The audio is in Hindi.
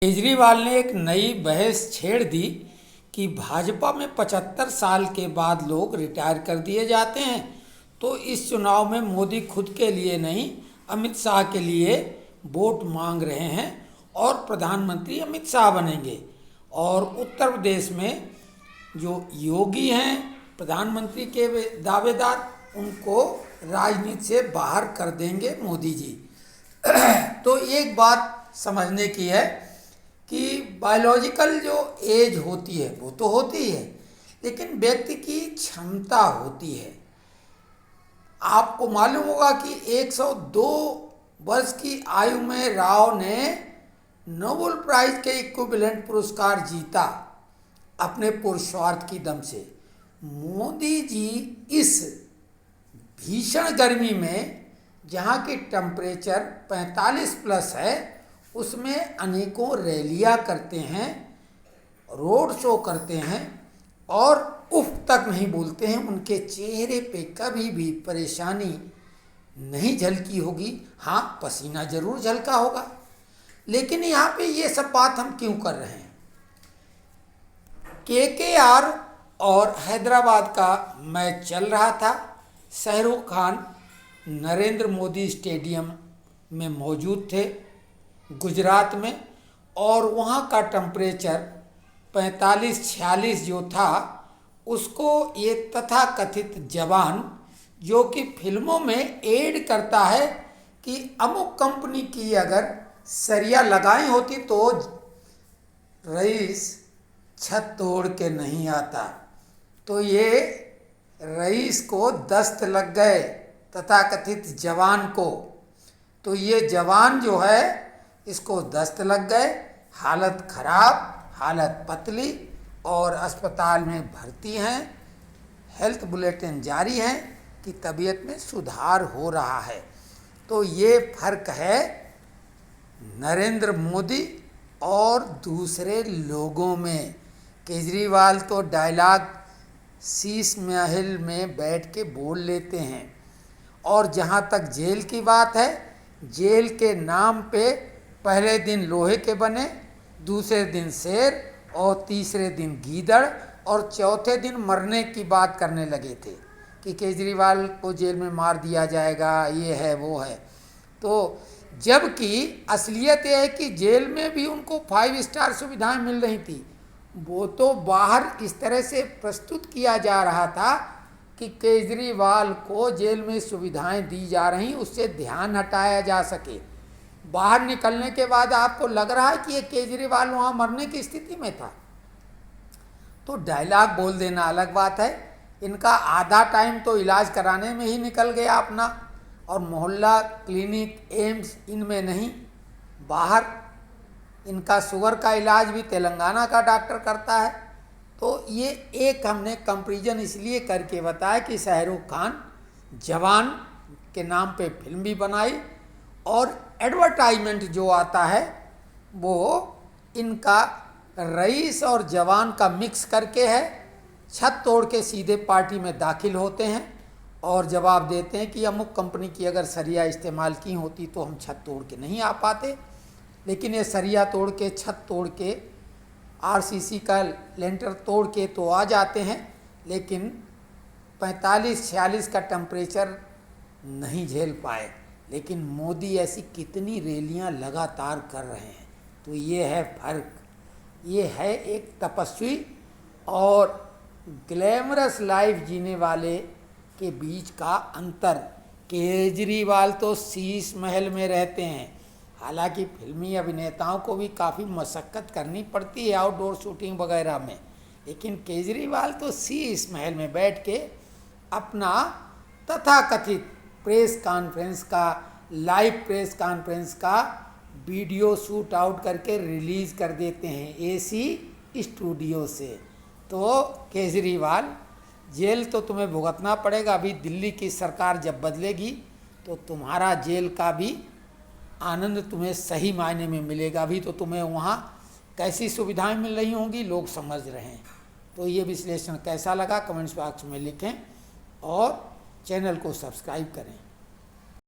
केजरीवाल ने एक नई बहस छेड़ दी कि भाजपा में 75 साल के बाद लोग रिटायर कर दिए जाते हैं, तो इस चुनाव में मोदी खुद के लिए नहीं अमित शाह के लिए वोट मांग रहे हैं और प्रधानमंत्री अमित शाह बनेंगे। और उत्तर प्रदेश में जो योगी हैं प्रधानमंत्री के दावेदार, उनको राजनीति से बाहर कर देंगे मोदी जी। तो एक बात समझने की है कि बायोलॉजिकल जो एज होती है वो तो होती है, लेकिन व्यक्ति की क्षमता होती है। आपको मालूम होगा कि 102 वर्ष की आयु में राव ने नोबेल प्राइज के इक्विवेलेंट पुरस्कार जीता अपने पुरुषार्थ की दम से। मोदी जी इस भीषण गर्मी में जहाँ की टेम्परेचर 45 प्लस है, उसमें अनेकों रैलियाँ करते हैं, रोड शो करते हैं और उफ तक नहीं बोलते हैं। उनके चेहरे पे कभी भी परेशानी नहीं झलकी होगी। हाँ, पसीना जरूर झलका होगा, लेकिन यहाँ पे ये सब बात हम क्यों कर रहे हैं? KKR और हैदराबाद का मैच चल रहा था। शाहरुख खान नरेंद्र मोदी स्टेडियम में मौजूद थे गुजरात में, और वहाँ का टेम्परेचर 45-46 जो था, उसको ये तथाकथित जवान जो कि फिल्मों में एड करता है कि अमुक कंपनी की अगर सरिया लगाई होती तो रईस छत तोड़ के नहीं आता, तो ये रईस को दस्त लग गए तथाकथित जवान को। तो ये जवान जो है इसको दस्त लग गए, हालत खराब, हालत पतली और अस्पताल में भर्ती हैं। हेल्थ बुलेटिन जारी हैं कि तबीयत में सुधार हो रहा है। तो ये फर्क है नरेंद्र मोदी और दूसरे लोगों में। केजरीवाल तो डायलॉग शीश महल में बैठ के बोल लेते हैं, और जहाँ तक जेल की बात है, जेल के नाम पे पहले दिन लोहे के बने, दूसरे दिन शेर और तीसरे दिन गीदड़ और चौथे दिन मरने की बात करने लगे थे कि केजरीवाल को जेल में मार दिया जाएगा, ये है वो है। तो जबकि असलियत यह है कि जेल में भी उनको 5 स्टार सुविधाएं मिल रही थी। वो तो बाहर इस तरह से प्रस्तुत किया जा रहा था कि केजरीवाल को जेल में सुविधाएं दी जा रही, उससे ध्यान हटाया जा सके। बाहर निकलने के बाद आपको लग रहा है कि ये केजरीवाल वहाँ मरने की स्थिति में था। तो डायलॉग बोल देना अलग बात है। इनका आधा टाइम तो इलाज कराने में ही निकल गया अपना, और मोहल्ला क्लिनिक, एम्स इनमें नहीं, बाहर। इनका शुगर का इलाज भी तेलंगाना का डॉक्टर करता है। तो ये एक हमने कंपैरिजन इसलिए करके बताया कि शाहरुख खान जवान के नाम पे फिल्म भी बनाई, और एडवर्टाइजमेंट जो आता है वो इनका रईस और जवान का मिक्स करके है। छत तोड़ के सीधे पार्टी में दाखिल होते हैं और जवाब देते हैं कि अमुक कंपनी की अगर सरिया इस्तेमाल की होती तो हम छत तोड़ के नहीं आ पाते, लेकिन ये सरिया तोड़ के, छत तोड़ के, RCC का लेंटर तोड़ के तो आ जाते हैं, लेकिन 45-46 का टेम्परेचर नहीं झेल पाए। लेकिन मोदी ऐसी कितनी रैलियां लगातार कर रहे हैं। तो ये है फर्क। ये है एक तपस्वी और ग्लैमरस लाइफ जीने वाले के बीच का अंतर। केजरीवाल तो शीश महल में रहते हैं, हालांकि फिल्मी अभिनेताओं को भी काफ़ी मशक्क़त करनी पड़ती है आउटडोर शूटिंग वगैरह में, लेकिन केजरीवाल तो शीश महल में बैठ के अपना तथाकथित प्रेस कॉन्फ्रेंस का, लाइव प्रेस कॉन्फ्रेंस का वीडियो शूट आउट करके रिलीज़ कर देते हैं AC स्टूडियो से। तो केजरीवाल, जेल तो तुम्हें भुगतना पड़ेगा। अभी दिल्ली की सरकार जब बदलेगी तो तुम्हारा जेल का भी आनंद तुम्हें सही मायने में मिलेगा। अभी तो तुम्हें वहाँ कैसी सुविधाएं मिल रही होंगी लोग समझ रहे हैं। तो ये विश्लेषण कैसा लगा कमेंट्स बॉक्स में लिखें और चैनल को सब्सक्राइब करें।